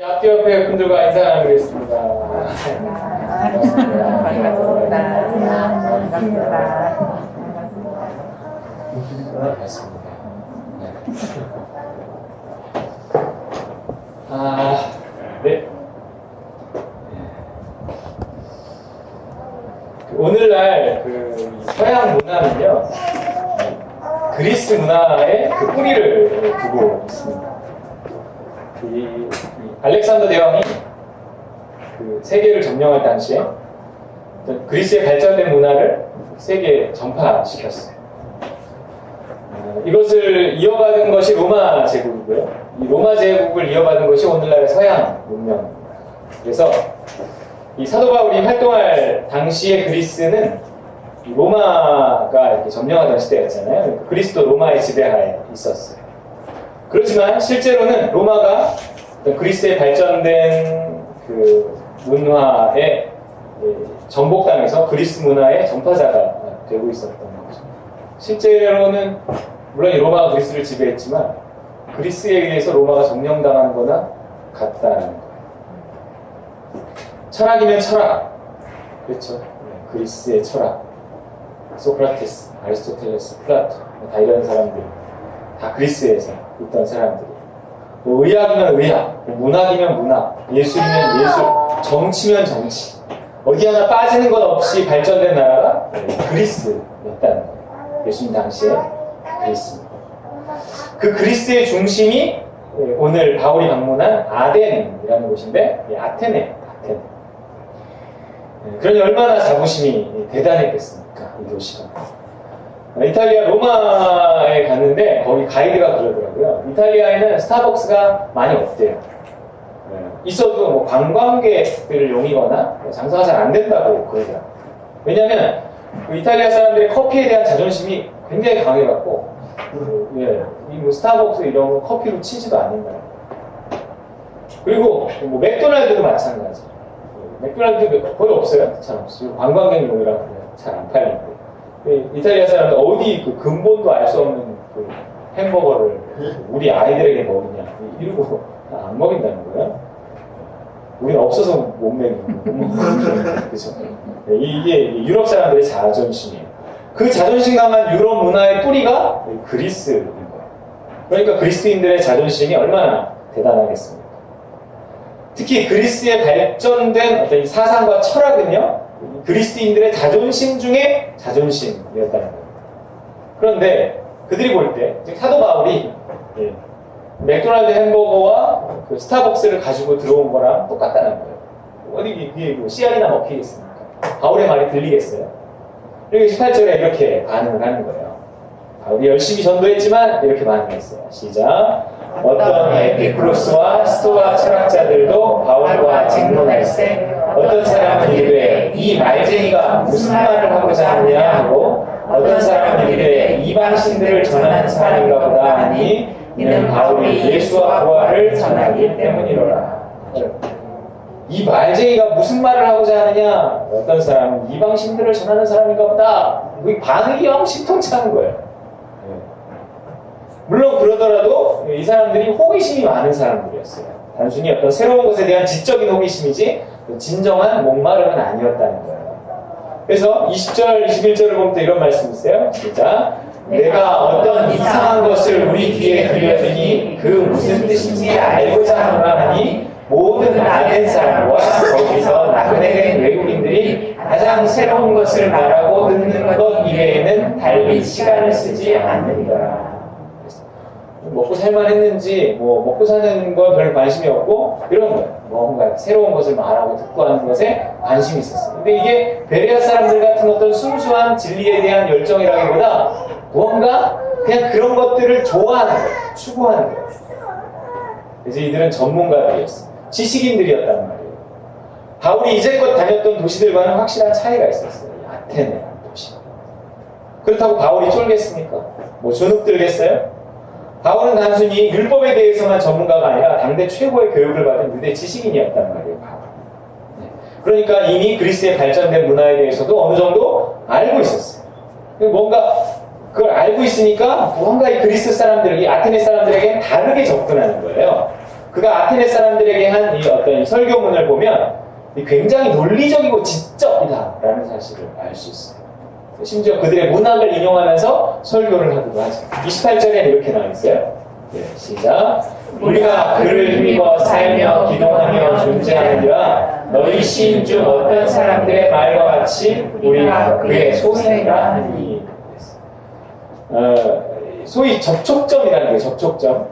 앞뒤 옆에 분들과 인사 나누겠습니다. 반갑습니다. 네. 오늘날 서양 문화는요, 그리스 문화의 뿌리를 두고 있습니다. 이 알렉산더 대왕이 세계를 점령할 당시에 그리스의 발전된 문화를 세계에 전파시켰어요. 이것을 이어받은 것이 로마 제국이고요. 이 로마 제국을 이어받은 것이 오늘날의 서양 문명입니다. 그래서 이 사도 바울이 활동할 당시의 그리스는 로마가 이렇게 점령하던 시대였잖아요. 그리스도 로마의 지배하에 있었어요. 그렇지만 실제로는 로마가 그리스의 발전된 문화에 정복당해서 그리스 문화의 전파자가 되고 있었던 거죠. 실제로는 물론 로마가 그리스를 지배했지만 그리스에 의해서 로마가 점령당한 거나 같다는 거예요. 철학이면 철학, 그렇죠. 그리스의 철학, 소크라테스, 아리스토텔레스, 플라토, 다 이런 사람들, 다 그리스에서 있던 사람들이. 의학이면 의학, 문학이면 문학, 예술이면 예술, 정치면 정치. 어디 하나 빠지는 것 없이 발전된 나라가 그리스였다는 거예요. 예수님 당시에 그리스입니다. 그 그리스의 중심이 오늘 바울이 방문한 아덴이라는 곳인데, 아테네. 그러니 얼마나 자부심이 대단했겠습니까, 이 도시가. 이탈리아 로마에 갔는데 거기 가이드가 그러더라고요. 이탈리아에는 스타벅스가 많이 없대요. 있어도 뭐 관광객들을 용이거나 장사가 잘 안 된다고 그러더라고요. 왜냐하면 이탈리아 사람들의 커피에 대한 자존심이 굉장히 강해갖고 이 스타벅스 이런 거 커피로 치지도 않는다. 그리고 뭐 맥도날드도 마찬가지. 맥도날드 거의 없어요. 잘 없어요. 관광객용이라 잘 안 팔리고. 이탈리아 사람들 어디 근본도 알 수 없는 햄버거를 우리 아이들에게 먹이냐 이러고 안 먹인다는 거예요. 우리는 없어서 못 먹이는 그렇죠. 이게 유럽 사람들의 자존심이에요. 그 자존심 강한 유럽 문화의 뿌리가 그리스인 거예요. 그러니까 그리스인들의 자존심이 얼마나 대단하겠습니까? 특히 그리스의 발전된 어떤 사상과 철학은요, 그리스인들의 자존심 중에 자존심이었다는 겁니다. 그런데 그들이 볼 때, 사도 바울이 맥도날드 햄버거와 스타벅스를 가지고 들어온 거랑 똑같다는 거예요. 어디 이게 씨알이나 먹히겠습니까? 바울의 말이 들리겠어요? 여기 18절에 이렇게 반응을 하는 거예요. 바울이 열심히 전도했지만 이렇게 반응했어요. 시작. 어떤 에피쿠로스와 스토아 철학자들도 바울과 쟁론할세 어떤 사람은 이르되 이 말쟁이가 무슨 말을 하고자 하느냐 하고 어떤 사람은 이르되 이방신들을 전하는 사람인가 보다 하니 이는 바울이 예수와 부활을 전하기 때문이로라. 이 말쟁이가 무슨 말을 하고자 하느냐, 어떤 사람은 이방신들을 전하는 사람인가 보다. 반응이 영 신통치하는 거예요. 물론 그러더라도 이 사람들이 호기심이 많은 사람들이었어요. 단순히 어떤 새로운 것에 대한 지적인 호기심이지 진정한 목마름은 아니었다는 거예요. 그래서 20절, 21절을 보면 또 이런 말씀이 있어요. 시작. 내가 어떤 이상한 것을 우리 귀에 들려주니 그 무슨 뜻인지 알고자 하노라 하니 모든 아덴 사람과 거기서 나그네 된 외국인들이 가장 새로운 것을 말하고 듣는 것 이외에는 달리 시간을 쓰지 않는다. 먹고 살만했는지 먹고 사는 건 별 관심이 없고 이런 거예요. 뭔가 새로운 것을 말하고 듣고 하는 것에 관심이 있었어요. 근데 이게 베레아 사람들 같은 어떤 순수한 진리에 대한 열정이라기보다 무언가 그냥 그런 것들을 좋아하는 거예요. 추구하는 거예요. 그래서 이들은 전문가들이었어요. 지식인들이었단 말이에요. 바울이 이제껏 다녔던 도시들과는 확실한 차이가 있었어요. 아테네라는 도시. 그렇다고 바울이 쫄겠습니까? 주눅들겠어요? 바울은 단순히 율법에 대해서만 전문가가 아니라 당대 최고의 교육을 받은 유대 지식인이었단 말이에요. 바울. 그러니까 이미 그리스의 발전된 문화에 대해서도 어느 정도 알고 있었어요. 뭔가 그걸 알고 있으니까 뭔가 이 그리스 사람들, 이 아테네 사람들에게 다르게 접근하는 거예요. 그가 아테네 사람들에게 한 이 어떤 이 설교문을 보면 굉장히 논리적이고 지적이다라는 사실을 알 수 있어요. 심지어 그들의 문학을 인용하면서 설교를 하기도 하죠. 28절에는 이렇게 나와 있어요. 네, 시작. 우리가 그를 힘입어 살며 기도하며 존재하느니라. 너희 시인 중 어떤 사람들의 말과 같이 우리가 그의 소생이라 하니. 소위 접촉점이라는 게 접촉점.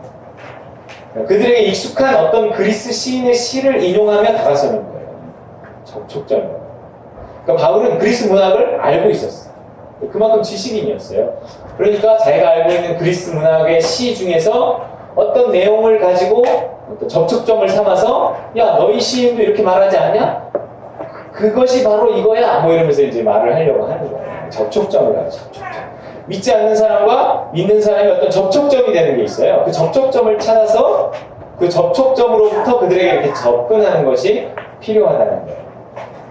그들에게 익숙한 어떤 그리스 시인의 시를 인용하며 다가서는 거예요. 접촉점이에요. 그러니까 바울은 그리스 문학을 알고 있었어요. 그만큼 지식인이었어요. 그러니까 자기가 알고 있는 그리스 문학의 시 중에서 어떤 내용을 가지고 어떤 접촉점을 삼아서 야 너희 시인도 이렇게 말하지 않냐? 그것이 바로 이거야 뭐 이러면서 이제 말을 하려고 하는 거예요. 접촉점이라고 접촉점. 믿지 않는 사람과 믿는 사람이 어떤 접촉점이 되는 게 있어요. 그 접촉점을 찾아서 그 접촉점으로부터 그들에게 이렇게 접근하는 것이 필요하다는 거예요.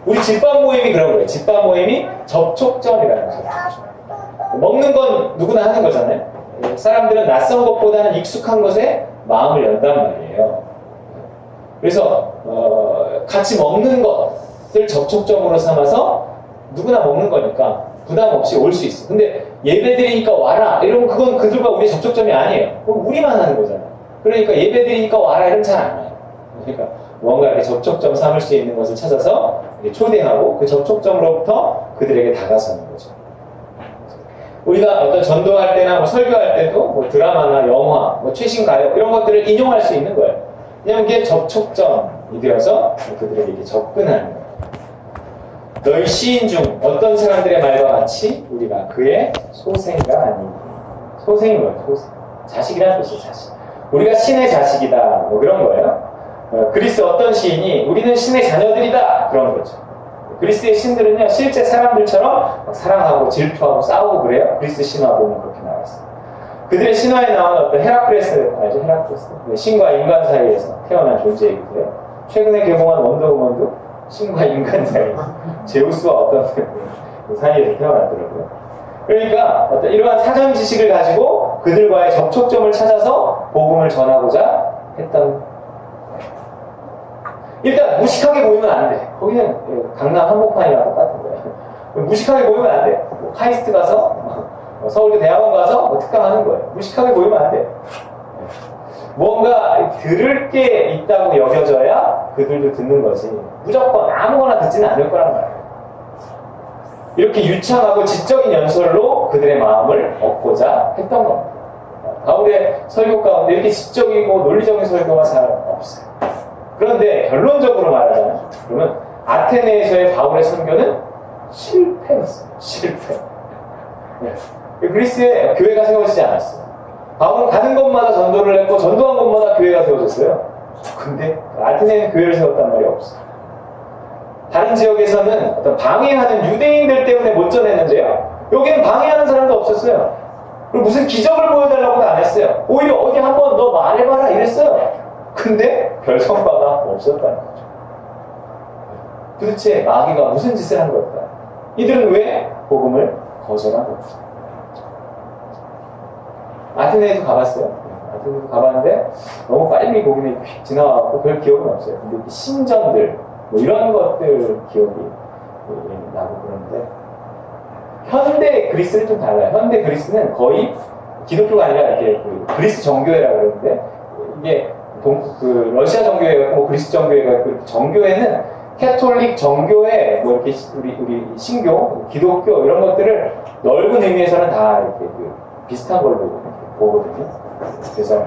우리 집밥 모임이 그런 거예요. 집밥 모임이 접촉점이라는 거예요. 접촉점. 먹는 건 누구나 하는 거잖아요. 사람들은 낯선 것보다는 익숙한 것에 마음을 연단 말이에요. 그래서 같이 먹는 것을 접촉점으로 삼아서 누구나 먹는 거니까 부담 없이 올 수 있어. 근데 예배드리니까 와라 이러면 그건 그들과 우리의 접촉점이 아니에요. 그건 우리만 하는 거잖아요. 그러니까 예배드리니까 와라 이러면 잘 안 와요. 그러니까 뭔가 이렇게 접촉점 삼을 수 있는 것을 찾아서 초대하고 그 접촉점으로부터 그들에게 다가서는 거죠. 우리가 어떤 전도할 때나 뭐 설교할 때도 뭐 드라마나 영화, 뭐 최신 가요 이런 것들을 인용할 수 있는 거예요. 왜냐하면 이게 접촉점이 되어서 그들에게 이렇게 접근하는 거예요. 너희 시인 중 어떤 사람들의 말과 같이 우리가 그의 소생가 아니니. 소생이 뭐예요? 소생. 자식이라는 뜻이에요. 자식. 우리가 신의 자식이다 뭐 그런 거예요. 그리스 어떤 시인이 우리는 신의 자녀들이다 그런 거죠. 그리스의 신들은요 실제 사람들처럼 사랑하고 질투하고 싸우고 그래요. 그리스 신화 보면 그렇게 나왔어요. 그들의 신화에 나오는 어떤 헤라클레스 알죠? 헤라클레스 신과 인간 사이에서 태어난 존재이기도 해요. 최근에 개봉한 원더우먼도 신과 인간 사이 제우스와 어떤 그 사이에서 태어났더라고요. 그러니까 어떤 이러한 사전 지식을 가지고 그들과의 접촉점을 찾아서 복음을 전하고자 했던. 일단 무식하게 보이면 안 돼. 거기는 강남 한복판이랑 똑같은 거예요. 무식하게 보이면 안 돼. 뭐 카이스트 가서 서울대 대학원 가서 뭐 특강하는 거예요. 무식하게 보이면 안 돼. 뭔가 들을 게 있다고 여겨져야 그들도 듣는 거지. 무조건 아무거나 듣지는 않을 거란 말이에요. 이렇게 유창하고 지적인 연설로 그들의 마음을 얻고자 했던 겁니다. 바울의 설교 가운데 이렇게 지적이고 논리적인 설교가 잘 없어요. 그런데 결론적으로 말하자면 그러면 아테네에서의 바울의 선교는 실패였어요. 실패. 네. 그리스에 교회가 세워지지 않았어요. 바울은 가는 곳마다 전도를 했고 전도한 곳마다 교회가 세워졌어요. 근데 아테네는 교회를 세웠단 말이 없어요. 다른 지역에서는 어떤 방해하는 유대인들 때문에 못 전했는데요. 여기는 방해하는 사람도 없었어요. 그리고 무슨 기적을 보여달라고도 안 했어요. 오히려 어디 한번 너 말해봐라 이랬어요. 근데 별 성과가 없었다는 거죠. 도대체 마귀가 무슨 짓을 한 걸까? 이들은 왜 복음을 거절한 걸까? 아테네에도 가봤어요. 아테네에도 가봤는데 너무 빨리 거기는 지나가고 별 기억은 없어요. 근데 신전들 뭐 이런 것들 기억이 나고 그러는데 현대 그리스는 좀 달라요. 현대 그리스는 거의 기독교가 아니라 이렇게 그리스 정교회라고 그러는데 이게 러시아 정교회가 있고 그리스 정교회가 있고 정교회는 캐톨릭 정교회 뭐 이렇게 우리 신교, 기독교 이런 것들을 넓은 의미에서는 다 이렇게 비슷한 걸로 보거든요. 그래서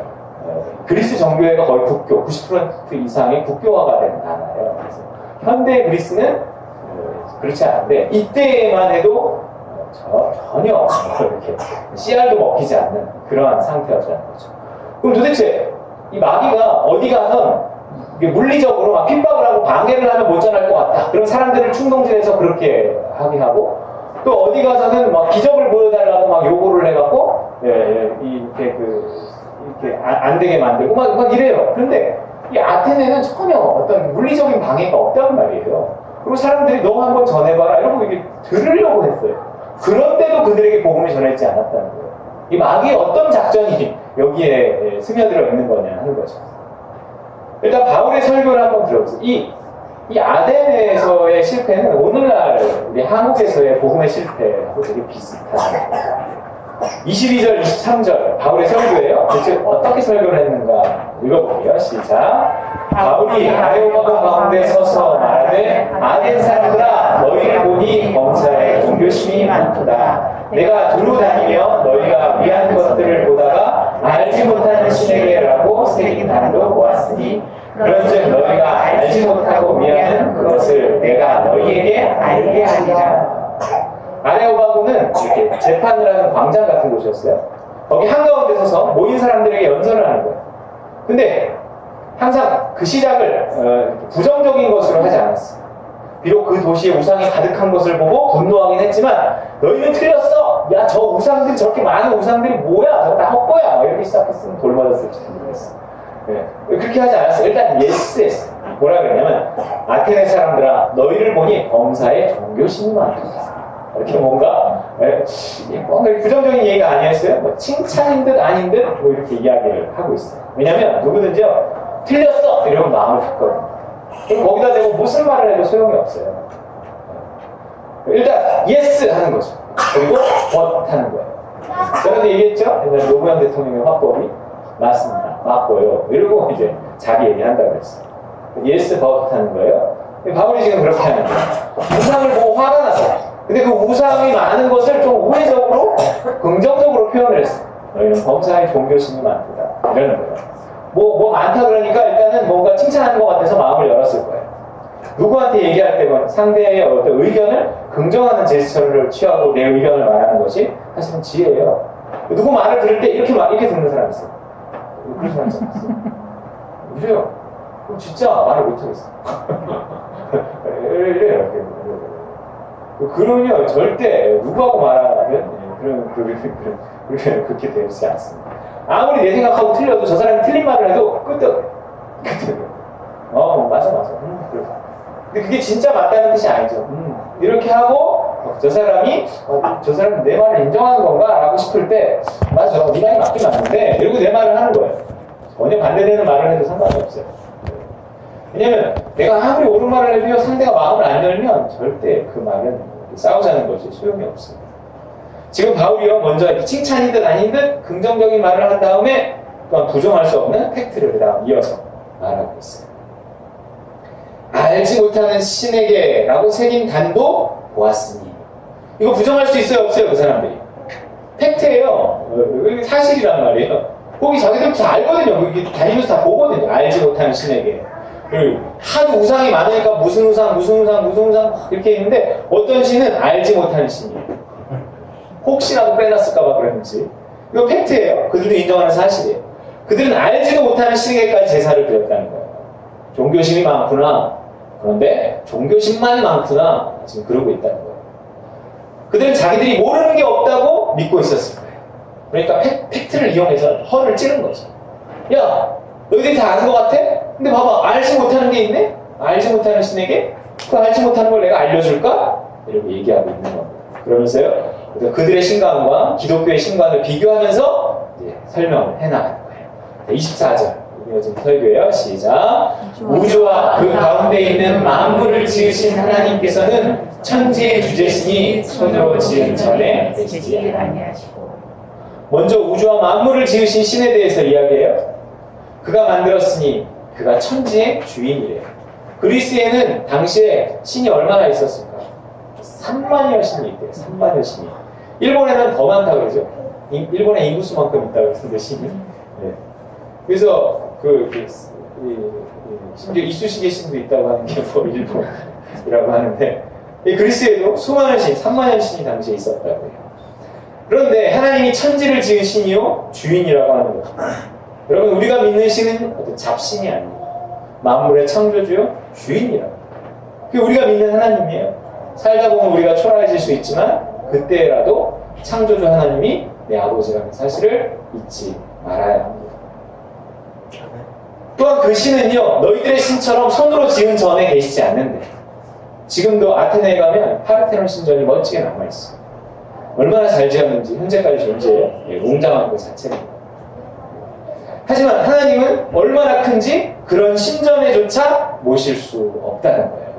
그리스 정교회가 거의 국교 90% 이상의 국교화가 된 나라예요. 그래서 현대 그리스는 그렇지 않은데 이때만 해도 전혀 이렇게 씨알도 먹히지 않는 그러한 상태였다는 거죠. 그럼 도대체 이 마귀가 어디 가서 물리적으로 막 핍박을 하고 방해를 하면 못 전할 것 같다. 그럼 사람들을 충동질해서 그렇게 하게 하고 또 어디 가서는 막 기적을 보여달라고 막 요구를 해갖고 이렇게 안 되게 만들고 막 이래요. 그런데 이 아테네는 전혀 어떤 물리적인 방해가 없단 말이에요. 그리고 사람들이 너 한번 전해봐라 이러고 이게 들으려고 했어요. 그런데도 그들에게 복음이 전해지지 않았다는 거예요. 이 마귀의 어떤 작전이 여기에 스며들어 있는 거냐 하는 거죠. 일단 바울의 설교를 한번 들어보세요. 이 아덴에서의 실패는 오늘날 우리 한국에서의 복음의 실패하고 되게 비슷한 22절, 23절 바울의 설교예요. 대체 어떻게 설교를 했는가 읽어볼게요. 시작. 바울이 아레오파고 가운데 서서 말하되 아덴 사람들아 너희를 보니 범사에 종교심이 많도다. 내가 두루 다니며 너희가 위한 것들을 보다가 알지 못하는 신에게라고 새긴 단도 보았으니 그런즉 너희가 알지 못하고 위하는 그것을 내가 너희에게 알게 하리라. 아레오바고는 이렇게 재판을 하는 광장 같은 곳이었어요. 거기 한가운데 서서 모인 사람들에게 연설을 하는 거예요. 근데 항상 그 시작을 부정적인 것으로 하지 않았어요. 비록 그 도시에 우상이 가득한 것을 보고 분노하긴 했지만 너희는 틀렸어! 야, 저 우상들, 저렇게 많은 우상들이 뭐야? 저거 다 헛거야! 막 이렇게 시작했으면 돌맞았을지 모르겠어. 네. 그렇게 하지 않았어요. 일단 예스 했어요. 뭐라 그랬냐면 아테네 사람들아 너희를 보니 범사에 종교심이 많다. 이렇게 뭔가 부정적인 얘기가 아니었어요. 뭐 칭찬인 듯 아닌 듯 뭐 이렇게 이야기를 하고 있어요. 왜냐면 누구든지요 틀렸어! 이러면 마음을 닫거든요. 그럼 거기다 대고 무슨 말을 해도 소용이 없어요. 일단 예스 하는 거죠. 그리고 what 하는 거예요. 저번에 얘기했죠? 옛날에 노무현 대통령의 화법이 맞습니다. 맞고요. 이러고 이제 자기 얘기한다고 그랬어요. 예스 but 하는 거예요. 바울이 지금 그렇게 하는 거예요. 우상을 보고 화가 났어요. 근데 그 우상이 많은 것을 좀 우회적으로 긍정적으로 표현을 했어요. 너희는 범사에 종교심이 많다. 이러는 거예요. 뭐 많다 그러니까 일단은 뭔가 칭찬하는 것 같아서 마음을 열었을 거예요. 누구한테 얘기할 때건 상대의 어떤 의견을 긍정하는 제스처를 취하고 내 의견을 말하는 것이 사실은 지혜예요. 누구 말을 들을 때 이렇게 듣는 사람이 있어요. 그런 사람이 있어요. 이래요. 그럼 진짜 말을 못하겠어. 이래요. 그러면 절대 누구하고 말하든 그렇게 되지 않습니다. 아무리 내 생각하고 틀려도 저 사람이 틀린 말을 해도 끄떡. 맞아. 그래. 근데 그게 진짜 맞다는 뜻이 아니죠. 이렇게 하고 저 사람이 내 말을 인정하는 건가? 라고 싶을 때 맞아, 네 말이 맞긴 맞는데 이러고 내 말을 하는 거예요. 전혀 반대되는 말을 해도 상관이 없어요. 왜냐면 내가 아무리 옳은 말을 해도 상대가 마음을 안 열면 절대 그 말은 싸우자는 거지 소용이 없어요. 지금 바울이요 먼저 칭찬인 듯 아닌 듯 긍정적인 말을 한 다음에 또한 부정할 수 없는 팩트를 그다음 이어서 말하고 있어요. 알지 못하는 신에게 라고 새긴 단도 보았으니 이거 부정할 수 있어요 없어요 그 사람들이? 팩트예요. 사실이란 말이에요. 거기 자기들 다 알거든요. 이게 다니면서 다 보거든요. 알지 못하는 신에게. 하도 우상이 많으니까 무슨 우상 이렇게 있는데 어떤 신은 알지 못하는 신이에요. 혹시라도 빼놨을까봐 그랬는지 이거 팩트예요. 그들도 인정하는 사실이에요. 그들은 알지도 못하는 신에게까지 제사를 드렸다는 거예요. 종교심이 많구나. 그런데 종교심만 많구나. 지금 그러고 있다는 거예요. 그들은 자기들이 모르는 게 없다고 믿고 있었을 거예요. 그러니까 팩트를 이용해서 허를 찌른 거죠. 야, 너희들이 다 아는 것 같아? 근데 봐봐, 알지 못하는 게 있네? 알지 못하는 신에게? 그 알지 못하는 걸 내가 알려줄까? 이렇게 얘기하고 있는 겁니다. 그러면서요, 그들의 신관과 기독교의 신관을 비교하면서 이제 설명을 해나가는 거예요. 24절. 이어진 설교예요. 시작. 우주와 그 가운데 있는 만물을 지으신 하나님께서는 천지의 주제시니 손으로 지은 전에 되시지 아니하시고. 먼저 우주와 만물을 지으신 신에 대해서 이야기해요. 그가 만들었으니 그가 천지의 주인이래요. 그리스에는 당시에 신이 얼마나 있었을까? 3만여 신이 있대요. 3만여 신이. 일본에는 더 많다고 그러죠. 일본의 인구수만큼 있다고 그러는데 신이. 네. 그래서 심지어 이쑤시개 신도 있다고 하는 게 뭐 일본이라고 하는데 그리스에도 수많은 신, 3만여 신이 당시에 있었다고 해요. 그런데 하나님이 천지를 지은 신이요 주인이라고 하는 거죠. 여러분 우리가 믿는 신은 어떤 잡신이 아니에요. 만물의 창조주요 주인이라고. 그게 우리가 믿는 하나님이에요. 살다 보면 우리가 초라해질 수 있지만 그때라도 창조주 하나님이 내 아버지라는 사실을 잊지 말아야 합니다. 또한 그 신은요 너희들의 신처럼 손으로 지은 전에 계시지 않는데 지금도 아테네에 가면 파르테논 신전이 멋지게 남아있어요. 얼마나 잘 지었는지 현재까지 존재해요. 웅장한 그 자체입니다. 하지만 하나님은 얼마나 큰지 그런 신전에조차 모실 수 없다는 거예요.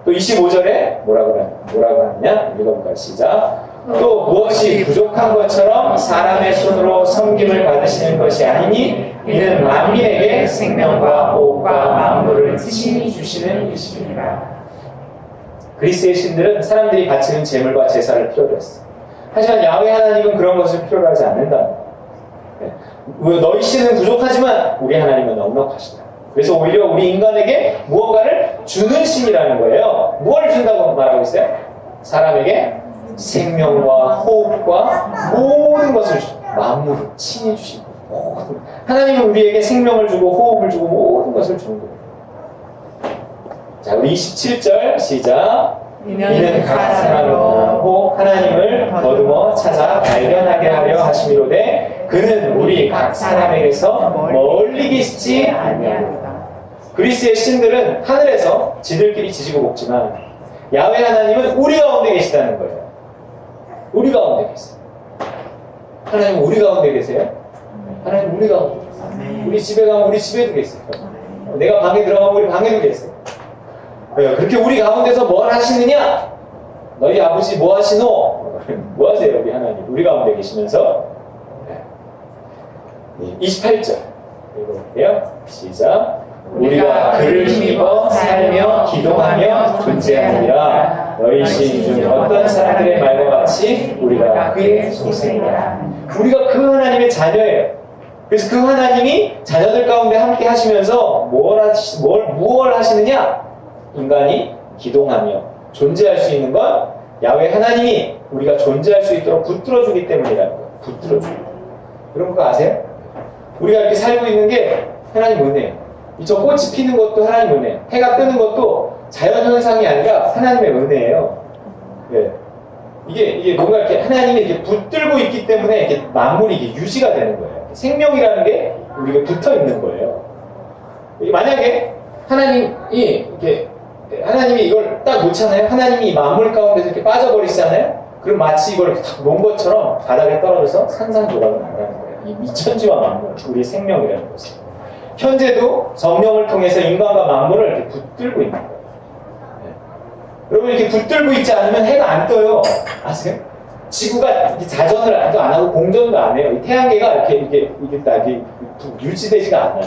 또 25절에 뭐라고 하느냐? 읽어볼까요? 시작. 또 무엇이 부족한 것처럼 사람의 손으로 섬김을 받으시는 것이 아니니 이는 만민에게 생명과 호흡과 만물을 친히 주시는 이시니라. 그리스의 신들은 사람들이 바치는 제물과 제사를 필요로 했어. 하지만 야훼 하나님은 그런 것을 필요로 하지 않는다. 너희 신은 부족하지만 우리 하나님은 넉넉하시다. 그래서 오히려 우리 인간에게 무언가를 주는 신이라는 거예요. 무엇을 준다고 말하고 있어요? 사람에게 생명과 호흡과 모든 것을 만물을 친히 주시고 하나님은 우리에게 생명을 주고 호흡을 주고 모든 것을 주는 거예요. 자, 우리 27절 시작. 이는 각 사람을 원하고 하나님을 더듬어 찾아 발견하게 하려 하심이로되 그는 우리 각 사람에게서 멀리 계시지 아니하리로다. 그리스의 신들은 하늘에서 지들끼리 지지고 볶지만 야훼 하나님은 우리 가운데 계시다는 거예요. 우리 가운데 계세요. 하나님은 우리 가운데 계세요? 하나님 우리 가운데 계세요. 우리 집에 가면 우리 집에도 계세요. 내가 방에 들어가면 우리 방에도 계세요. 그렇게 우리 가운데서 뭘 하시느냐? 너희 아버지 뭐 하시노? 뭐 하세요, 우리 하나님? 우리 가운데 계시면서 28절 읽어볼게요. 시작. 우리가 그를 힘입어 살며 기도하며 존재하느니라. 너희 신 중 어떤 사람들의 말과 같이 우리가 그의 소생이라. 우리가 그 하나님의 자녀예요. 그래서 그 하나님이 자녀들 가운데 함께 하시면서 무엇을 하시느냐? 인간이 기동하며 존재할 수 있는 건 야훼 하나님이 우리가 존재할 수 있도록 붙들어주기 때문이라는 거예요. 붙들어주기. 여러분 그거 아세요? 우리가 이렇게 살고 있는 게 하나님 은혜예요. 저 꽃이 피는 것도 하나님 은혜예요. 해가 뜨는 것도 자연현상이 아니라 하나님의 은혜예요. 네. 이게 뭔가 이렇게 하나님이 이렇게 붙들고 있기 때문에 이렇게 만물이 이게 유지가 되는 거예요. 생명이라는 게 우리가 붙어 있는 거예요. 만약에 하나님이 이걸 딱 놓잖아요. 하나님이 이 만물 가운데서 이렇게 빠져버리시잖아요. 그럼 마치 이걸 탁 놓은 것처럼 바닥에 떨어져서 산산조각을 나가는 거예요. 이 미천지와 만물, 우리의 생명이라는 것을. 현재도 성령을 통해서 인간과 만물을 이렇게 붙들고 있는 거예요. 네. 여러분 이렇게 붙들고 있지 않으면 해가 안 떠요. 아세요? 지구가 이렇게 자전을 안 하고 공전도 안 해요. 이 태양계가 이렇게 유지되지가 않아요.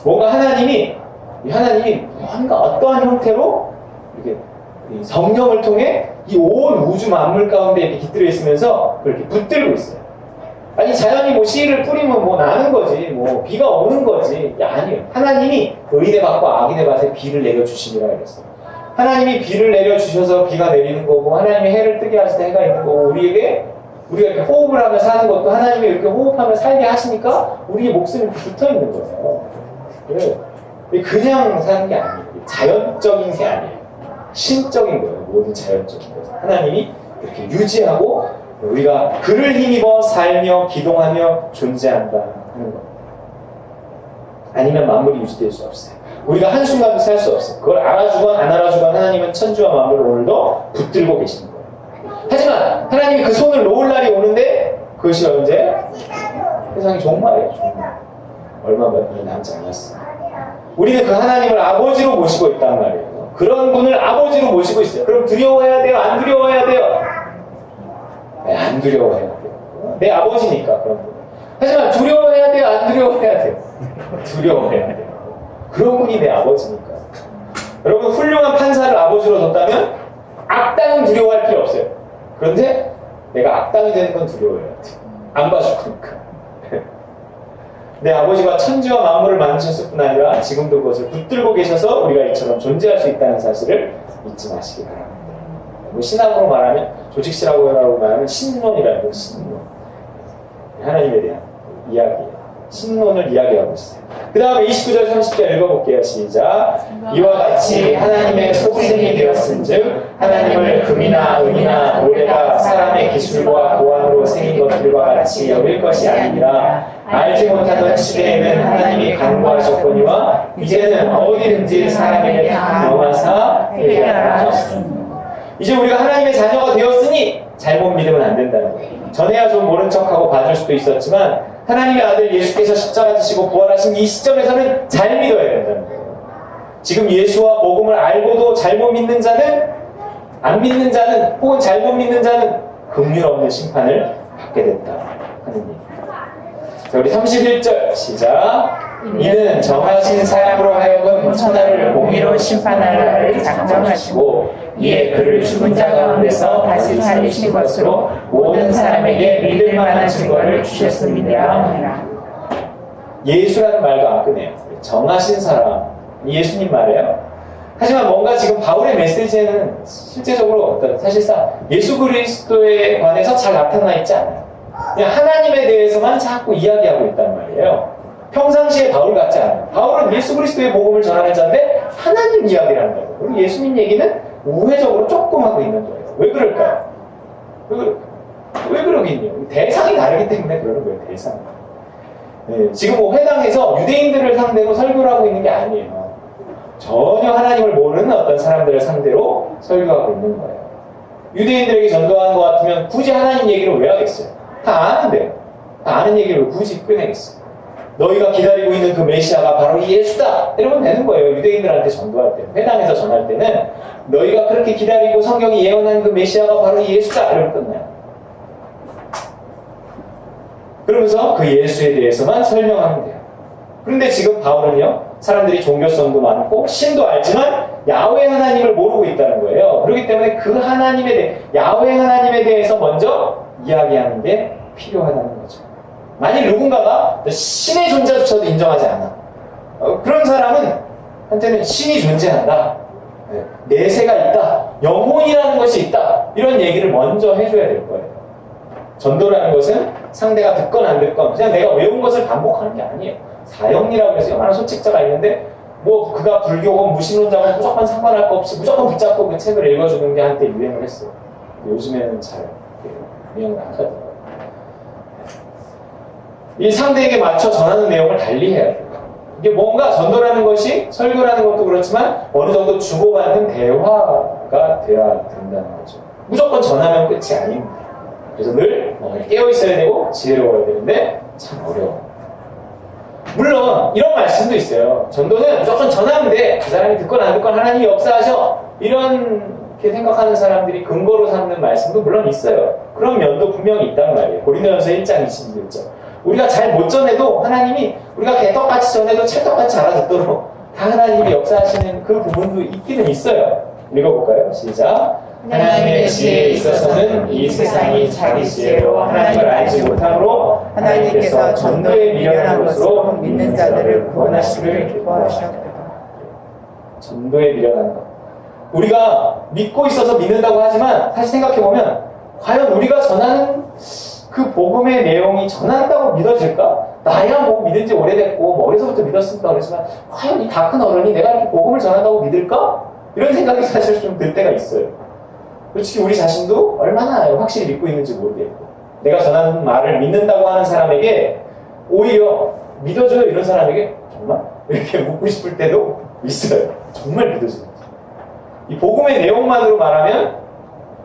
뭔가 하나님이 뭔가 어떠한 형태로 이렇게 성령을 통해 이 온 우주 만물 가운데 이렇게 깃들어 있으면서 그렇게 붙들고 있어요. 아니 자연이 뭐 씨를 뿌리면 뭐 나는 거지, 뭐 비가 오는 거지. 아니에요. 하나님이 의인의 밭과 악인의 밭에 비를 내려주시니라 그랬어요. 하나님이 비를 내려주셔서 비가 내리는 거고, 하나님이 해를 뜨게 하셔서 해가 있는 거고, 우리가 이렇게 호흡을 하며 사는 것도 하나님이 이렇게 호흡하며 살게 하시니까 우리의 목숨이 붙어 있는 거예요. 그래. 그냥 사는 게 아니에요. 자연적인 게 아니에요. 신적인 거예요. 모든 자연적인 거. 하나님이 이렇게 유지하고 우리가 그를 힘입어 살며 기동하며 존재한다 하는 거. 아니면 만물이 유지될 수 없어요. 우리가 한순간도 살 수 없어요. 그걸 알아주건 안 알아주건 하나님은 천지와 만물을 오늘도 붙들고 계시는 거예요. 하지만 하나님이 그 손을 놓을 날이 오는데 그것이 언제? 세상이 종말이에요. 종말. 얼마 남지 않았어요. 우리는 그 하나님을 아버지로 모시고 있단 말이에요. 그런 분을 아버지로 모시고 있어요. 그럼 두려워해야 돼요? 안 두려워해야 돼요? 네, 안 두려워해야 돼요. 내 아버지니까 그런 분. 하지만 두려워해야 돼요? 안 두려워해야 돼요? 두려워해야 돼요. 그런 분이 내 아버지니까. 여러분 훌륭한 판사를 아버지로 뒀다면 악당은 두려워할 필요 없어요. 그런데 내가 악당이 되는 건 두려워해야 돼. 안 봐줄 거니까. 내 아버지가 천지와 만물을 만드셨을 뿐 아니라 지금도 그것을 붙들고 계셔서 우리가 이처럼 존재할 수 있다는 사실을 잊지 마시기 바랍니다. 뭐 신학으로 말하면, 조직신학으로 말하면 신론이라는 거예요. 신론. 하나님에 대한 이야기예요. 신론을 이야기하고 있어요. 그 다음에 29절 30절 읽어볼게요. 시작. 이와 같이 하나님의 속생이 되었은즉 하나님을 금이나 은이나 돌에다 사람의 기술과 고안으로 생긴 것들과 같이 여길 것이 아니라 알지 못하던 시대에는 하나님이 간구하셨거니와 이제는 어디든지 사람에게 다 명하사 회개하라 하셨습니다. 이제 우리가 하나님의 자녀가 되었으니 잘못 믿으면 안 된다는 거예요. 전에야 좀 모른 척하고 봐줄 수도 있었지만 하나님의 아들 예수께서 십자가 지시고 부활하신 이 시점에서는 잘 믿어야 된다는 거예요. 지금 예수와 복음을 알고도 잘못 믿는 자는, 안 믿는 자는, 혹은 잘못 믿는 자는 긍휼 없는 심판을 받게 됐다 하는 얘기. 자, 우리 31절 시작. 이는 정하신 사람으로 하여금 천하를 공의로 심판하라를 작정하시고 이에 그를 죽은 자 가운데서 다시 살리신 것으로 모든 사람에게 믿을 만한 증거를 주셨음이니라. 예수라는 말도 안 꺼내요. 정하신 사람, 예수님 말이에요. 하지만 뭔가 지금 바울의 메시지에는 실제적으로 어떤 사실상 예수 그리스도에 관해서 잘 나타나 있지 않아요. 그냥 하나님에 대해서만 자꾸 이야기하고 있단 말이에요. 평상시에 바울 같지 않아요. 바울은 예수 그리스도의 복음을 전하는 자인데 하나님 이야기를 한다고. 그리고 예수님 얘기는 우회적으로 조금 하고 있는 거예요. 왜 그럴까요? 왜 그러긴요? 대상이 다르기 때문에 그러는 거예요. 대상이. 네, 지금 뭐 회당에서 유대인들을 상대로 설교를 하고 있는 게 아니에요. 전혀 하나님을 모르는 어떤 사람들을 상대로 설교하고 있는 거예요. 유대인들에게 전도하는 것 같으면 굳이 하나님 얘기를 왜 하겠어요? 다 아는데요. 다 아는 얘기를 굳이 꺼내겠어요. 너희가 기다리고 있는 그 메시아가 바로 이 예수다! 이러면 되는 거예요. 유대인들한테 전도할 때. 회당에서 전할 때는 너희가 그렇게 기다리고 성경이 예언한 그 메시아가 바로 이 예수다! 이러면 끝나요. 그러면서 그 예수에 대해서만 설명하면 돼요. 그런데 지금 바울은요, 사람들이 종교성도 많고 신도 알지만 야훼 하나님을 모르고 있다는 거예요. 그렇기 때문에 그 하나님에 대해, 야훼 하나님에 대해서 먼저 이야기하는 게 필요하다는 거죠. 만일 누군가가 신의 존재조차도 인정하지 않아. 그런 사람은 한테는 신이 존재한다. 내세가 있다. 영혼이라는 것이 있다. 이런 얘기를 먼저 해줘야 될 거예요. 전도라는 것은 상대가 듣건 안 듣건 그냥 내가 외운 것을 반복하는 게 아니에요. 사형리라고 해서 얼마나 소책자가 있는데 뭐 그가 불교건 무신론자건 무조건 상관할 거 없이 무조건 붙잡고 그 책을 읽어주는 게 한때 유행을 했어요. 요즘에는 잘 유행을 안 하더라고요. 이 상대에게 맞춰 전하는 내용을 달리 해야 돼요. 이게 뭔가 전도라는 것이 설교라는 것도 그렇지만 어느 정도 주고받는 대화가 돼야 된다는 거죠. 무조건 전하면 끝이 아닙니다. 그래서 늘 깨어있어야 되고 지혜로워야 되는데 참 어려워요. 물론 이런 말씀도 있어요. 전도는 무조건 전하면 돼. 그 사람이 듣건 안 듣건 하나님이 역사하셔. 이렇게 생각하는 사람들이 근거로 삼는 말씀도 물론 있어요. 그런 면도 분명히 있단 말이에요. 고린도전서 1장 26절. 우리가 잘 못 전해도 하나님이 우리가 개떡같이 전해도 찰떡같이 알아듣도록 다 하나님이 역사하시는 그 부분도 있기는 있어요. 읽어볼까요? 시작. 하나님의 지혜에 있어서는 이 세상이 자기 지혜로 하나님을 알지 못함으로 하나님께서 전도에 미련한 것으로 믿는 자들을 구원하시기를 기뻐하셨다. 전도에 미련한 것. 우리가 믿고 있어서 믿는다고 하지만 사실 생각해보면 과연 우리가 전하는 그 복음의 내용이 전한다고 믿어질까? 나야 뭐 믿은 지 오래됐고 뭐 어려서부터 믿었으니까 그렇지만 과연 이 다 큰 어른이 내가 이렇게 복음을 전한다고 믿을까? 이런 생각이 사실 좀 들 때가 있어요. 솔직히 우리 자신도 얼마나 확실히 믿고 있는지 모르겠고 내가 전하는 말을 믿는다고 하는 사람에게 오히려 믿어줘요 이런 사람에게 정말? 이렇게 묻고 싶을 때도 있어요. 정말 믿어지는지. 이 복음의 내용만으로 말하면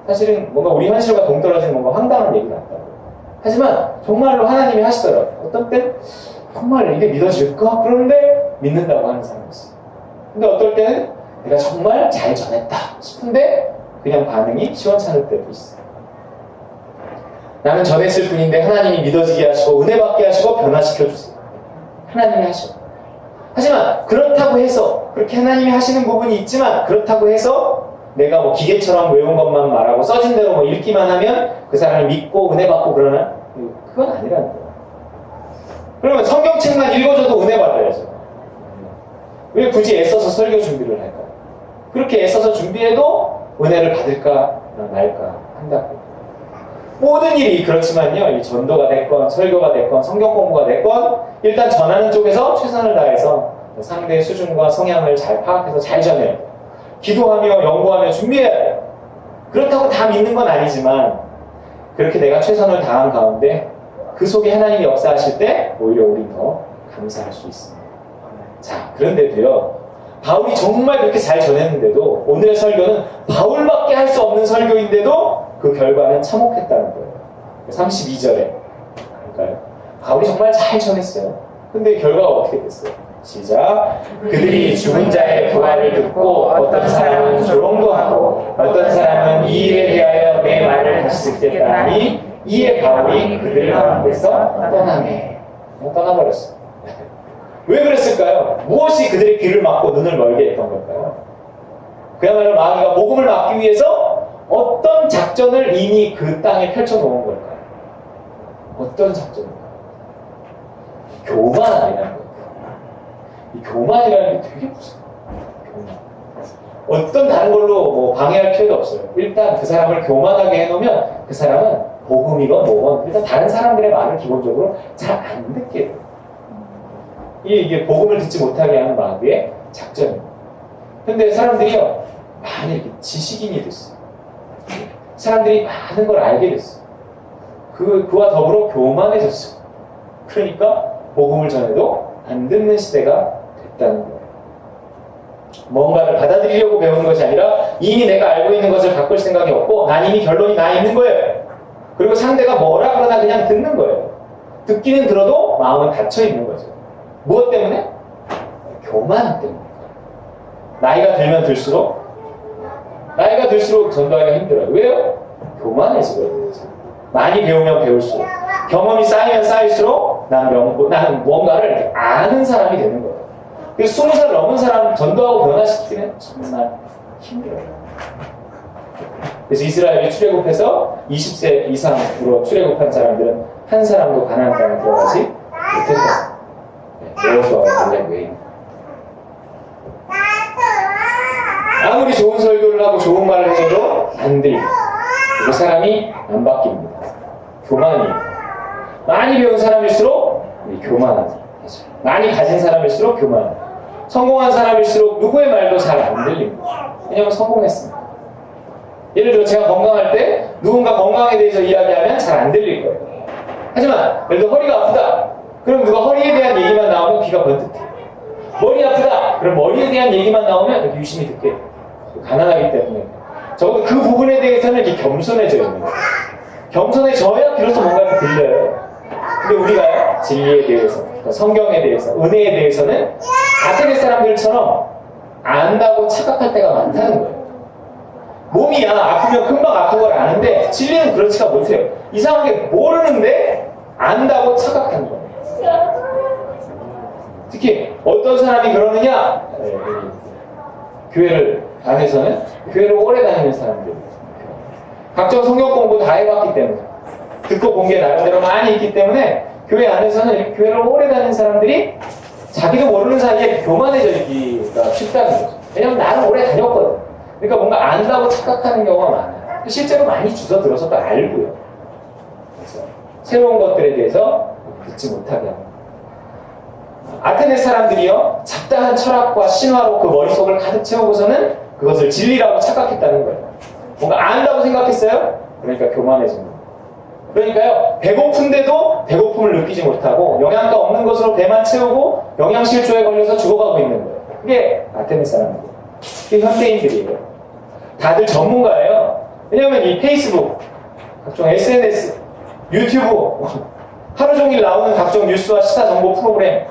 사실은 뭔가 우리 현실과 동떨어지는 뭔가 황당한 얘기 같다고. 하지만 정말로 하나님이 하시더라고요. 어떤 때 정말 이게 믿어질까? 그런데 믿는다고 하는 사람이 있어요. 근데 어떨 때는 내가 정말 잘 전했다 싶은데 그냥 반응이 시원찮을 때도 있어요. 나는 전했을 뿐인데 하나님이 믿어지게 하시고 은혜 받게 하시고 변화시켜주세요. 하나님이 하셔. 하지만 그렇다고 해서 그렇게 하나님이 하시는 부분이 있지만 그렇다고 해서 내가 뭐 기계처럼 외운 것만 말하고 써진 대로 뭐 읽기만 하면 그 사람이 믿고 은혜 받고 그러나? 그건 아니라는 거예요. 그러면 성경책만 읽어줘도 은혜 받아야죠. 왜 굳이 애써서 설교 준비를 할까요? 그렇게 애써서 준비해도 은혜를 받을까 말까 한다고. 모든 일이 그렇지만요. 이 전도가 됐건 설교가 됐건 성경 공부가 됐건 일단 전하는 쪽에서 최선을 다해서 상대의 수준과 성향을 잘 파악해서 잘 전해야 돼요. 기도하며 연구하며 준비해야 돼요. 그렇다고 다 믿는 건 아니지만 그렇게 내가 최선을 다한 가운데 그 속에 하나님이 역사하실 때 오히려 우리 더 감사할 수 있습니다. 자, 그런데도요. 바울이 정말 그렇게 잘 전했는데도 오늘의 설교는 바울밖에 할 수 없는 설교인데도 그 결과는 참혹했다는 거예요. 32절에 볼까요? 바울이 정말 잘 전했어요. 근데 결과가 어떻게 됐어요? 시작. 그들이 죽은 자의 부활을 듣고 어떤 사람은 조롱도 하고 어떤 사람은 이 일에 대하여 내 말을 다시 듣겠다 하니 이에 바울이 그들 가운데서 떠나네. 떠나버렸어요. 왜 그랬을까요? 무엇이 그들의 귀를 막고 눈을 멀게 했던 걸까요? 그야말로 마귀가 복음을 막기 위해서 어떤 작전을 이미 그 땅에 펼쳐놓은 걸까요? 어떤 작전일까요? 교만이라는 거예요. 이 교만이라는 게 되게 무서워요. 교만. 어떤 다른 걸로 뭐 방해할 필요도 없어요. 일단 그 사람을 교만하게 해놓으면 그 사람은 복음이건 뭐건 일단 다른 사람들의 말을 기본적으로 잘 안 듣게 돼요. 이게 복음을 듣지 못하게 하는 마귀의 작전입니다. 근데 사람들이요, 많이 이렇게 지식인이 됐어요. 사람들이 많은 걸 알게 됐어요. 그와 더불어 교만해졌어요. 그러니까 복음을 전해도 안 듣는 시대가 됐다는 거예요. 뭔가를 받아들이려고 배우는 것이 아니라 이미 내가 알고 있는 것을 바꿀 생각이 없고 난 이미 결론이 나 있는 거예요. 그리고 상대가 뭐라 그러나 그냥 듣는 거예요. 듣기는 들어도 마음은 닫혀 있는 거죠. 무엇 때문에? 교만 때문에. 나이가 들수록 전도하기가 힘들어요. 왜요? 교만해지거든요. 많이 배우면 배울수록, 경험이 쌓이면 쌓일수록 나는 뭔가를 아는 사람이 되는 거예요. 그래서 20살 넘은 사람 전도하고 변화시키기는 정말 힘들어요. 그래서 이스라엘이 출애굽해서 20세 이상으로 출애굽한 사람들은 한 사람도 가나안 땅에 들어가지 못했다. 여호수아와 갈렙 외인. 아무리 좋은 설교를 하고 좋은 말을 해줘도 안 들려. 그 사람이 안 바뀝니다. 교만이에요. 많이 배운 사람일수록 교만하죠. 많이 가진 사람일수록 교만하죠. 성공한 사람일수록 누구의 말도 잘 안 들립니다. 왜냐하면 성공했습니다. 예를 들어 제가 건강할 때 누군가 건강에 대해서 이야기하면 잘 안 들릴 거예요. 하지만 예를 들어 허리가 아프다. 그럼 누가 허리에 대한 얘기만 나오면 귀가 번뜩해요. 머리 아프다. 그럼 머리에 대한 얘기만 나오면 유심히 듣게 돼요. 가난하기 때문에. 적어도 그 부분에 대해서는 이렇게 겸손해져야 됩니다. 겸손해져야 비로소 뭔가 이렇게 들려요. 근데 우리가 진리에 대해서, 성경에 대해서, 은혜에 대해서는 아테네 사람들처럼 안다고 착각할 때가 많다는 거예요. 몸이야 아프면 금방 아픈 걸 아는데 진리는 그렇지가 못해요. 이상하게 모르는데 안다고 착각하는 거예요. 특히 어떤 사람이 그러느냐? 교회를 안에서는 교회를 오래 다니는 사람들, 각종 성경 공부 다 해봤기 때문에 듣고 본 게 나름대로 많이 있기 때문에 교회 안에서는 교회를 오래 다니는 사람들이 자기도 모르는 사이에 교만해지기가 쉽다는 거죠. 왜냐면 나는 오래 다녔거든. 그러니까 뭔가 안다고 착각하는 경우가 많아요. 실제로 많이 주워들어서 또 알고요. 그래서 새로운 것들에 대해서 듣지 못하게 합니다. 아테네 사람들이요, 잡다한 철학과 신화로 그 머릿속을 가득 채우고서는 그것을 진리라고 착각했다는 거예요. 뭔가 안다고 생각했어요? 그러니까 교만해집니다. 그러니까요, 배고픈데도 배고픔을 느끼지 못하고 영양가 없는 것으로 배만 채우고 영양실조에 걸려서 죽어가고 있는 거예요. 그게 아테네 사람들이에요. 그게 현대인들이에요. 다들 전문가예요. 왜냐하면 이 페이스북, 각종 SNS, 유튜브, 하루 종일 나오는 각종 뉴스와 시사 정보 프로그램,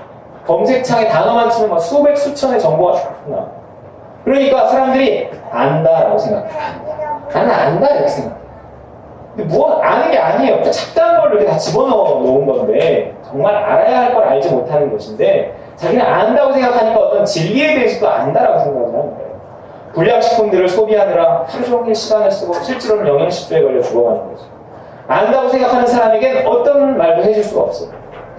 검색창에 단어만 치면 막 수백, 수천의 정보가 쫙 나와요. 그러니까 사람들이 안다라고 생각해요. 나는 안다 이렇게 생각해요. 근데 아는 게 아니에요. 작다한 걸 이렇게 다 집어넣어 놓은 건데 정말 알아야 할 걸 알지 못하는 것인데 자기는 안다고 생각하니까 어떤 진리에 대해서도 안다라고 생각을 하는 거예요. 불량식품들을 소비하느라 하루 종일 시간을 쓰고 실제로는 영양실조에 걸려 죽어가는 거죠. 안다고 생각하는 사람에겐 어떤 말도 해줄 수가 없어요.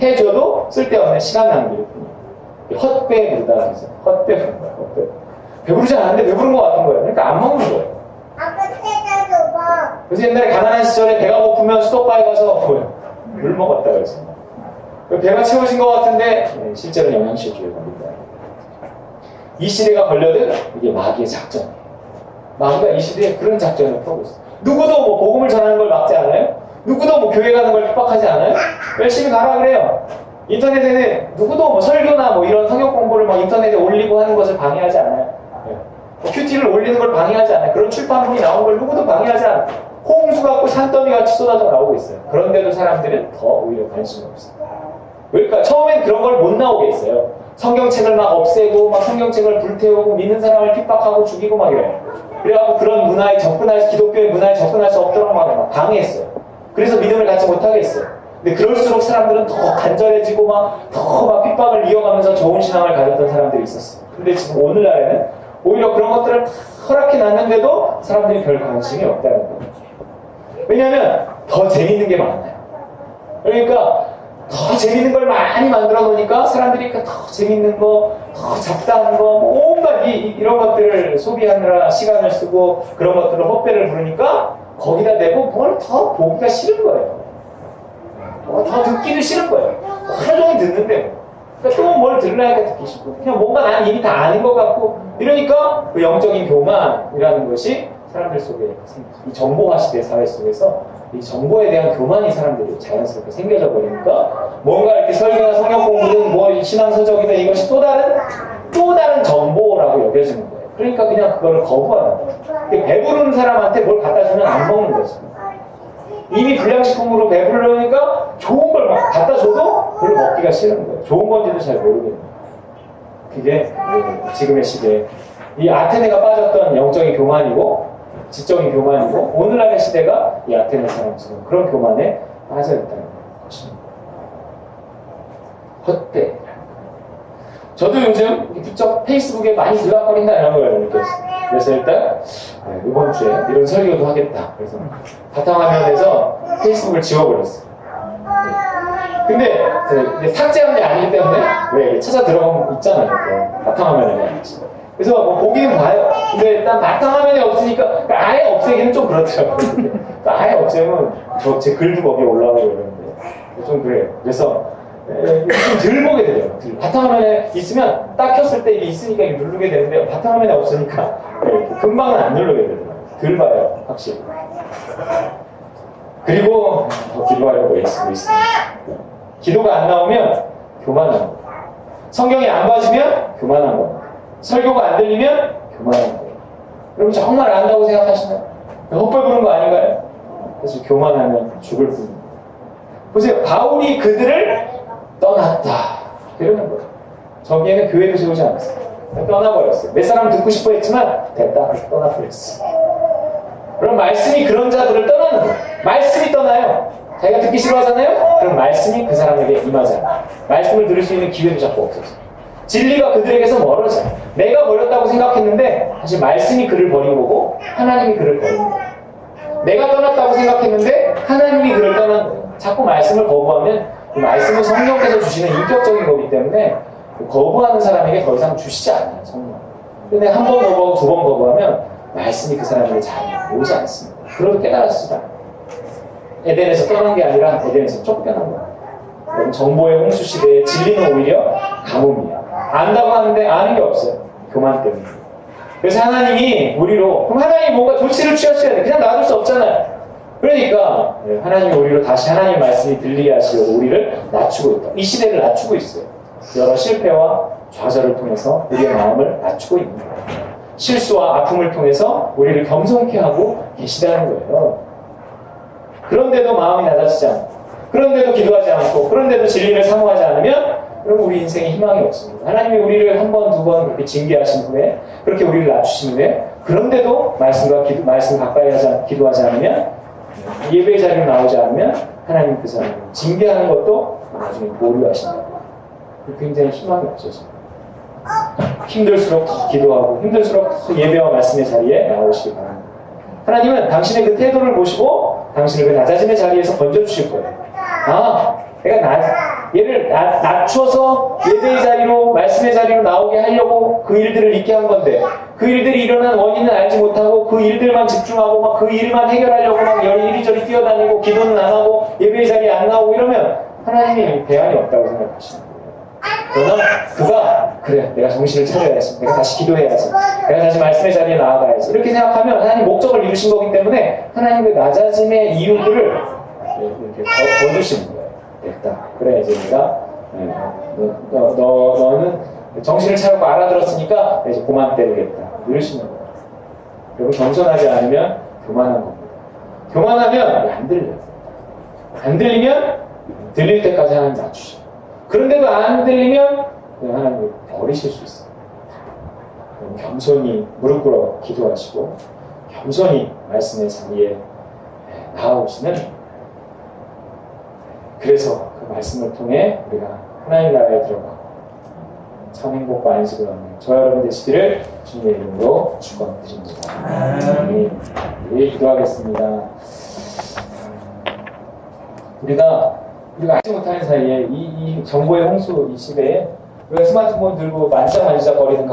해줘도 쓸데없는 시간 낭비일 뿐이에요. 헛배 부르다 그래서 헛배 부른 거예요. 헛배. 배부르지 않았는데 배부른 것 같은 거예요. 그러니까 안 먹는 거예요. 그래서 옛날에 가난한 시절에 배가 고프면 수도바에 가서 물 먹었다 그랬어요. 배가 채워진 것 같은데 실제로는 영양실조에 걸린다. 이 시대가 걸려든 이게 마귀의 작전이에요. 마귀가 이 시대에 그런 작전을 펴고 있어요. 누구도 뭐 복음을 전하는 걸 막지 않아요? 누구도 뭐 교회 가는 걸 핍박하지 않아요? 열심히 가라 그래요. 인터넷에는 누구도 뭐 설교나 뭐 이런 성역 공부를 막 인터넷에 올리고 하는 것을 방해하지 않아요. 뭐 큐티를 올리는 걸 방해하지 않아요. 그런 출판물이 나온 걸 누구도 방해하지 않아요. 홍수 같고 산더미 같이 쏟아져 나오고 있어요. 그런데도 사람들은 더 오히려 관심이 없어요. 그러니까 처음엔 그런 걸 못 나오게 했어요. 성경책을 막 없애고 막 성경책을 불태우고 믿는 사람을 핍박하고 죽이고 막 이래요. 그래갖고 그런 문화에 기독교의 문화에 접근할 수 없도록 막 방해했어요. 그래서 믿음을 갖지 못하게 했어요. 근데 그럴수록 사람들은 더 간절해지고 더 막 핍박을 이어가면서 좋은 신앙을 가졌던 사람들이 있었어요. 근데 지금 오늘날에는 오히려 그런 것들을 다 허락해 놨는데도 사람들이 별 관심이 없다는 거예요. 왜냐하면 더 재밌는 게 많아요. 그러니까 더 재밌는 걸 많이 만들어 놓으니까 사람들이 더 재밌는 거, 더 잡다한 거, 온갖 이런 것들을 소비하느라 시간을 쓰고 그런 것들을 헛배를 부르니까 거기다 대고 뭘 더 보기가 싫은 거예요. 더 듣기도 싫은 거예요. 하루 종일 듣는데 그러니까 또 뭘 들으려니까 듣기 싫고 그냥 뭔가 난 이미 다 아는 것 같고 이러니까 그 영적인 교만이라는 것이 사람들 속에 이 정보화 시대 사회 속에서 이 정보에 대한 교만이 사람들이 자연스럽게 생겨져 버리니까 뭔가 이렇게 설교나 성경 공부든 뭐 신앙서적이든 이것이 또 다른 정보라고 여겨지는 거예요. 그러니까 그냥 그거를 거부하는 거예요. 배부른 사람한테 뭘 갖다 주면 안 먹는 거죠. 이미 불량식품으로 배부르니까 좋은 걸 막 갖다 줘도 별로 먹기가 싫은 거예요. 좋은 건지도 잘 모르겠네요. 그게 지금의 시대에 이 아테네가 빠졌던 영적인 교만이고 지적인 교만이고 오늘날의 시대가 이 아테네 사람처럼 그런 교만에 빠져있다는 것입니다. 헛돼. 저도 요즘 부쩍 페이스북에 많이 들락거린다 이런 걸 느꼈어요. 그래서 일단 이번 주에 이런 설교도 하겠다. 그래서 바탕화면에서 페이스북을 지워버렸어요. 근데 삭제한 게 아니기 때문에 왜 찾아 들어가면 있잖아요. 바탕화면에. 그래서 뭐 보기는 봐요. 근데 일단 바탕화면에 없으니까 아예 없애기는 좀 그렇더라고요. 아예 없애면 제 글도 거기에 올라오고 이러는데 좀 그래요. 그래서 좀 덜 보게 돼요. 바탕화면에 있으면 딱 켰을 때 이게 있으니까 이게 누르게 되는데 바탕화면에 없으니까 금방은 안 누르게 되더라고요. 덜 봐요, 확실히. 그리고 더 기도하려고 애쓰고 있습니다. 기도가 안 나오면 교만한 거. 성경이 안 봐지면 교만한 거. 설교가 안 들리면 교만한 거예요. 여러분 정말 안다고 생각하시나요? 헛발 부른 거 아닌가요? 그래서 교만하면 죽을 뿐입니다. 보세요. 바울이 그들을 떠났다. 이러는 거예요. 저기에는 교회도 세우지 않았어요. 떠나버렸어요. 몇 사람 듣고 싶어 했지만 됐다. 떠나버렸어요. 그럼 말씀이 그런 자들을 떠나는 거예요. 말씀이 떠나요. 자기가 듣기 싫어하잖아요? 그럼 말씀이 그 사람에게 임하잖아요. 말씀을 들을 수 있는 기회도 자꾸 없어져요. 진리가 그들에게서 멀어져요. 내가 버렸다고 생각했는데 사실 말씀이 그를 버린 거고 하나님이 그를 버린 거예요. 내가 떠났다고 생각했는데 하나님이 그를 떠난 거예요. 자꾸 말씀을 거부하면 그 말씀은 성령께서 주시는 인격적인 거기 때문에 거부하는 사람에게 더 이상 주시지 않아요. 성령. 근데 한 번 거부하고 두 번 거부하면 말씀이 그 사람에게 잘 오지 않습니다. 그래도 깨달아지지도 않아요. 에덴에서 떠난 게 아니라 에덴에서 쫓겨난 거예요. 정보의 홍수 시대에 진리는 오히려 가뭄이에요. 안다고 하는데 아는 게 없어요. 교만 때문에. 그래서 하나님이 우리로 그럼 하나님이 뭔가 조치를 취하셔야 돼. 그냥 놔둘 수 없잖아요. 그러니까 하나님이 우리로 다시 하나님의 말씀이 들리게 하시려고 우리를 낮추고 있다. 이 시대를 낮추고 있어요. 여러 실패와 좌절을 통해서 우리의 마음을 낮추고 있는 거예요. 실수와 아픔을 통해서 우리를 겸손케 하고 계시다는 거예요. 그런데도 마음이 낮아지지 않고 그런데도 기도하지 않고 그런데도 진리를 사모하지 않으면 그럼 우리 인생에 희망이 없습니다. 하나님이 우리를 한 번, 두 번 그렇게 징계하신 후에 그렇게 우리를 낮추신 후에 그런데도 말씀 가까이 기도하지 않으면 예배 자리로 나오지 않으면 하나님 그 사람을 징계하는 것도 나중에 보류하신다. 굉장히 희망이 없어집니다. 힘들수록 더 기도하고 힘들수록 더 예배와 말씀의 자리에 나오시기 바랍니다. 하나님은 당신의 그 태도를 보시고 당신을 그 낮아짐의 자리에서 건져주실 거예요. 내가 얘를 낮춰서 예배의 자리로 말씀의 자리로 나오게 하려고 그 일들을 있게 한 건데 그 일들이 일어난 원인은 알지 못하고 그 일들만 집중하고 막 그 일만 해결하려고 막 이리저리 뛰어다니고 기도는 안 하고 예배의 자리에 안 나오고 이러면 하나님이 대안이 없다고 생각하시는 거예요. 그러나 그가 그래 내가 정신을 차려야지, 내가 다시 기도해야지, 내가 다시 말씀의 자리에 나아가야지 이렇게 생각하면 하나님 목적을 이루신 거기 때문에 하나님 그 낮아짐의 이유들을 이렇게 거두시는 거예요. 됐다. 그래 이제 내가 너는 정신을 차리고 알아들었으니까 이제 그만 때리겠다. 이러시는 거예요. 여러분 겸손하지 않으면 교만한 겁니다. 교만하면 안 들려요. 안 들리면 들릴 때까지 하나님 낮추셔. 그런데도 안 들리면 하나님 버리실 수 있어요. 겸손히 무릎 꿇어 기도하시고 겸손히 말씀의 자리에 나아오시는, 그래서 그 말씀을 통해 우리가 하나님 나라에 들어가고 참 행복과 안식을 얻는 저 여러분 되시기를 주님의 이름으로 축원드립니다. 우리 기도하겠습니다. 우리가 알지 못하는 사이에 이 정보의 홍수 이 시대에 우리가 스마트폰 들고 만지작거리는